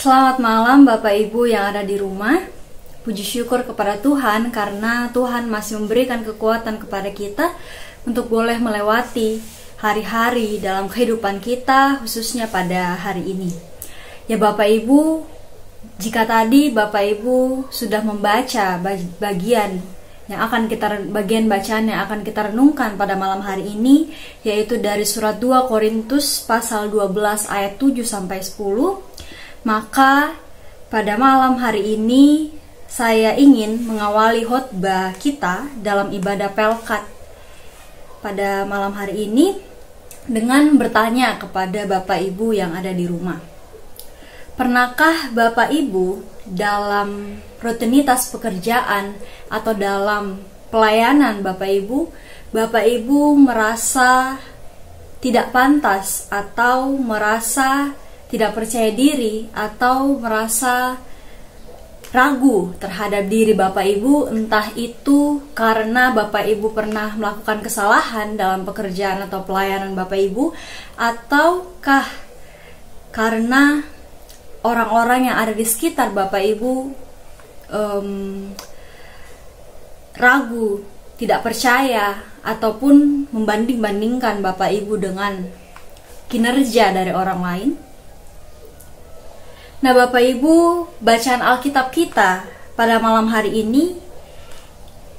Selamat malam Bapak Ibu yang ada di rumah. Puji syukur kepada Tuhan karena Tuhan masih memberikan kekuatan kepada kita untuk boleh melewati hari-hari dalam kehidupan kita, khususnya pada hari ini. Ya Bapak Ibu, jika tadi Bapak Ibu sudah membaca bagian bacaan yang akan kita renungkan pada malam hari ini, yaitu dari surat 2 Korintus pasal 12 ayat 7 sampai 10, maka pada malam hari ini saya ingin mengawali khotbah kita dalam ibadah Pelkat pada malam hari ini dengan bertanya kepada Bapak Ibu yang ada di rumah. Pernahkah Bapak Ibu dalam rutinitas pekerjaan atau dalam pelayanan Bapak Ibu merasa tidak pantas atau merasa tidak percaya diri atau merasa ragu terhadap diri Bapak Ibu, entah itu karena Bapak Ibu pernah melakukan kesalahan dalam pekerjaan atau pelayanan Bapak Ibu, ataukah karena orang-orang yang ada di sekitar Bapak Ibu ragu, tidak percaya, ataupun membanding-bandingkan Bapak Ibu dengan kinerja dari orang lain. Nah Bapak Ibu, bacaan Alkitab kita pada malam hari ini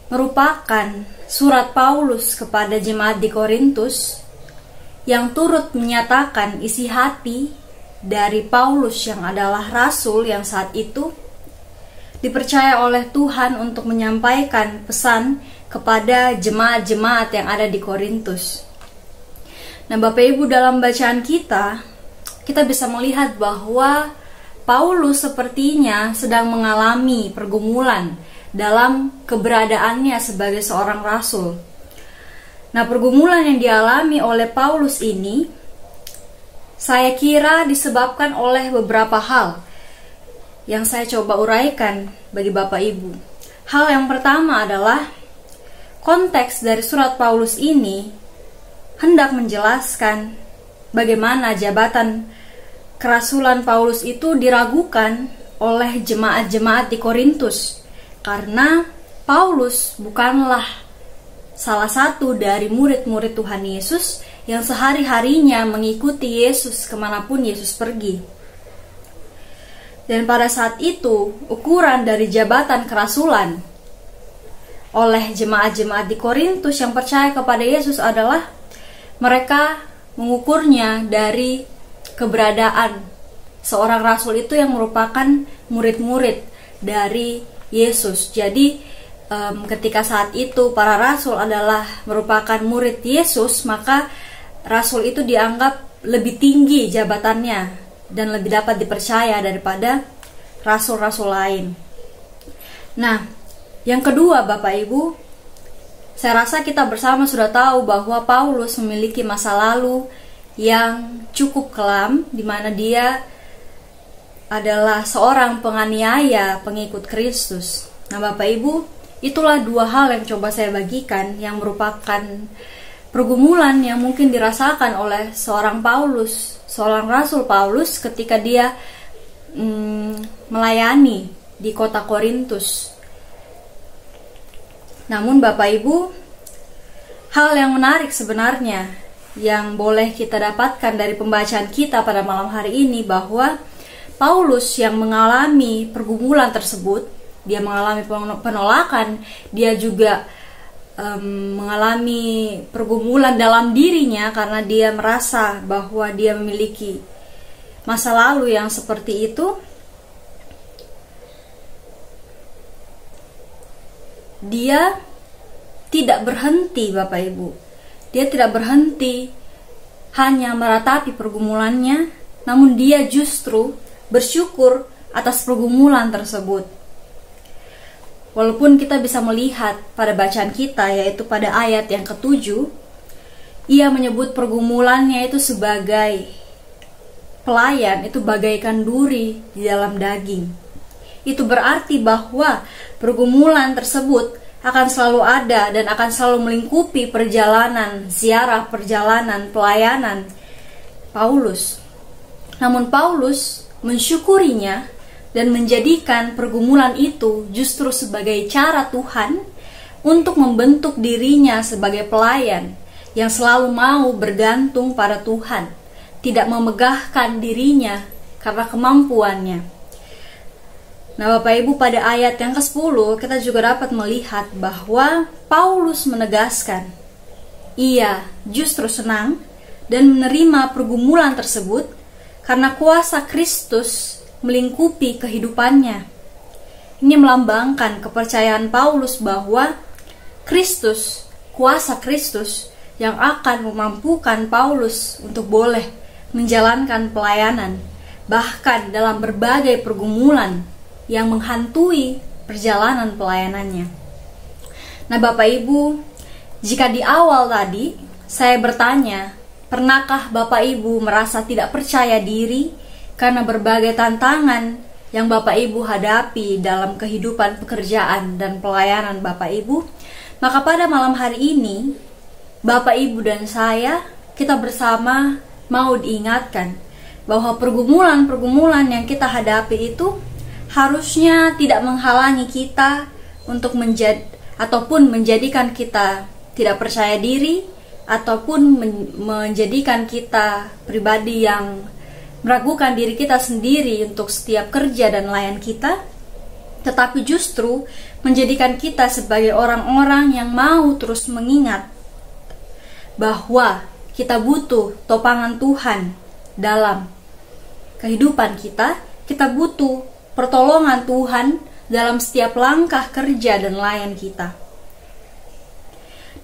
merupakan surat Paulus kepada jemaat di Korintus yang turut menyatakan isi hati dari Paulus yang adalah rasul yang saat itu dipercaya oleh Tuhan untuk menyampaikan pesan kepada jemaat-jemaat yang ada di Korintus. Nah Bapak Ibu, dalam bacaan kita bisa melihat bahwa Paulus sepertinya sedang mengalami pergumulan dalam keberadaannya sebagai seorang rasul. Nah, pergumulan yang dialami oleh Paulus ini saya kira disebabkan oleh beberapa hal yang saya coba uraikan bagi Bapak Ibu. Hal yang pertama adalah konteks dari surat Paulus ini hendak menjelaskan bagaimana jabatan kerasulan Paulus itu diragukan oleh jemaat-jemaat di Korintus, karena Paulus bukanlah salah satu dari murid-murid Tuhan Yesus yang sehari-harinya mengikuti Yesus kemanapun Yesus pergi. Dan pada saat itu, ukuran dari jabatan kerasulan oleh jemaat-jemaat di Korintus yang percaya kepada Yesus adalah mereka mengukurnya dari keberadaan seorang rasul itu yang merupakan murid-murid dari Yesus. Jadi ketika saat itu para rasul adalah merupakan murid Yesus, maka rasul itu dianggap lebih tinggi jabatannya dan lebih dapat dipercaya daripada rasul-rasul lain. Nah, yang kedua Bapak Ibu, saya rasa kita bersama sudah tahu bahwa Paulus memiliki masa lalu yang cukup kelam, di mana dia adalah seorang penganiaya pengikut Kristus. Nah Bapak Ibu, itulah dua hal yang coba saya bagikan yang merupakan pergumulan yang mungkin dirasakan oleh seorang Paulus, seorang rasul Paulus ketika dia melayani di kota Korintus. Namun Bapak Ibu, hal yang menarik sebenarnya yang boleh kita dapatkan dari pembacaan kita pada malam hari ini, bahwa Paulus yang mengalami pergumulan tersebut, dia mengalami penolakan, dia juga mengalami pergumulan dalam dirinya karena dia merasa bahwa dia memiliki masa lalu yang seperti itu. Dia tidak berhenti Bapak Ibu. Dia tidak berhenti hanya meratapi pergumulannya, namun dia justru bersyukur atas pergumulan tersebut. Walaupun kita bisa melihat pada bacaan kita, yaitu pada ayat yang ke-7, ia menyebut pergumulannya itu sebagai pelayan, itu bagaikan duri di dalam daging. Itu berarti bahwa pergumulan tersebut akan selalu ada dan akan selalu melingkupi perjalanan ziarah, perjalanan pelayanan Paulus. Namun Paulus mensyukurinya, dan menjadikan pergumulan itu justru sebagai cara Tuhan untuk membentuk dirinya sebagai pelayan yang selalu mau bergantung pada Tuhan, tidak memegahkan dirinya karena kemampuannya. Nah, Bapak Ibu, pada ayat yang ke-10 kita juga dapat melihat bahwa Paulus menegaskan ia justru senang dan menerima pergumulan tersebut karena kuasa Kristus melingkupi kehidupannya. Ini melambangkan kepercayaan Paulus bahwa Kristus, kuasa Kristus yang akan memampukan Paulus untuk boleh menjalankan pelayanan, bahkan dalam berbagai pergumulan yang menghantui perjalanan pelayanannya. Nah, Bapak Ibu, jika di awal tadi saya bertanya, pernahkah Bapak Ibu merasa tidak percaya diri karena berbagai tantangan yang Bapak Ibu hadapi dalam kehidupan pekerjaan dan pelayanan Bapak Ibu? Maka pada malam hari ini, Bapak Ibu dan saya, kita bersama mau diingatkan bahwa pergumulan-pergumulan yang kita hadapi itu harusnya tidak menghalangi kita untuk menjadikan kita tidak percaya diri, ataupun menjadikan kita pribadi yang meragukan diri kita sendiri untuk setiap kerja dan layan kita, tetapi justru menjadikan kita sebagai orang-orang yang mau terus mengingat bahwa kita butuh topangan Tuhan dalam kehidupan kita, kita butuh pertolongan Tuhan dalam setiap langkah kerja dan layan kita.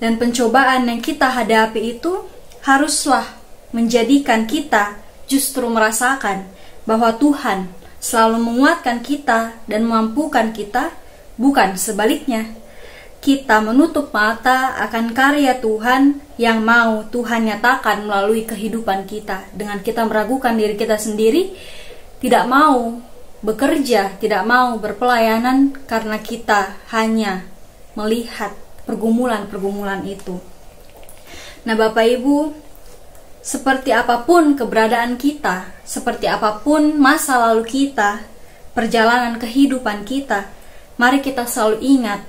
Dan pencobaan yang kita hadapi itu haruslah menjadikan kita justru merasakan bahwa Tuhan selalu menguatkan kita dan memampukan kita, bukan sebaliknya. Kita menutup mata akan karya Tuhan yang mau Tuhan nyatakan melalui kehidupan kita, dengan kita meragukan diri kita sendiri, tidak mau bekerja, tidak mau berpelayanan karena kita hanya melihat pergumulan-pergumulan itu. Nah, Bapak Ibu, seperti apapun keberadaan kita, seperti apapun masa lalu kita, perjalanan kehidupan kita, mari kita selalu ingat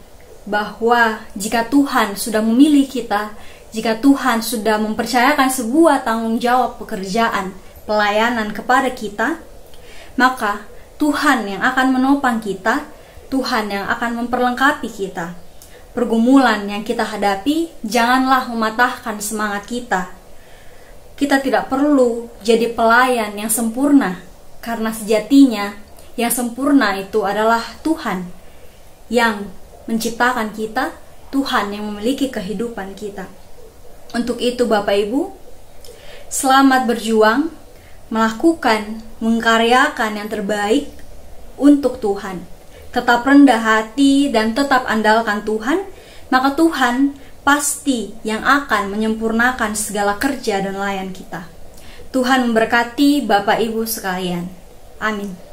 bahwa jika Tuhan sudah memilih kita, jika Tuhan sudah mempercayakan sebuah tanggung jawab pekerjaan, pelayanan kepada kita, maka Tuhan yang akan menopang kita, Tuhan yang akan memperlengkapi kita. Pergumulan yang kita hadapi janganlah mematahkan semangat kita. Kita tidak perlu jadi pelayan yang sempurna, karena sejatinya yang sempurna itu adalah Tuhan yang menciptakan kita, Tuhan yang memiliki kehidupan kita. Untuk itu Bapak Ibu, selamat berjuang, melakukan, mengkaryakan yang terbaik untuk Tuhan. Tetap rendah hati dan tetap andalkan Tuhan, maka Tuhan pasti yang akan menyempurnakan segala kerja dan layan kita. Tuhan memberkati Bapak Ibu sekalian. Amin.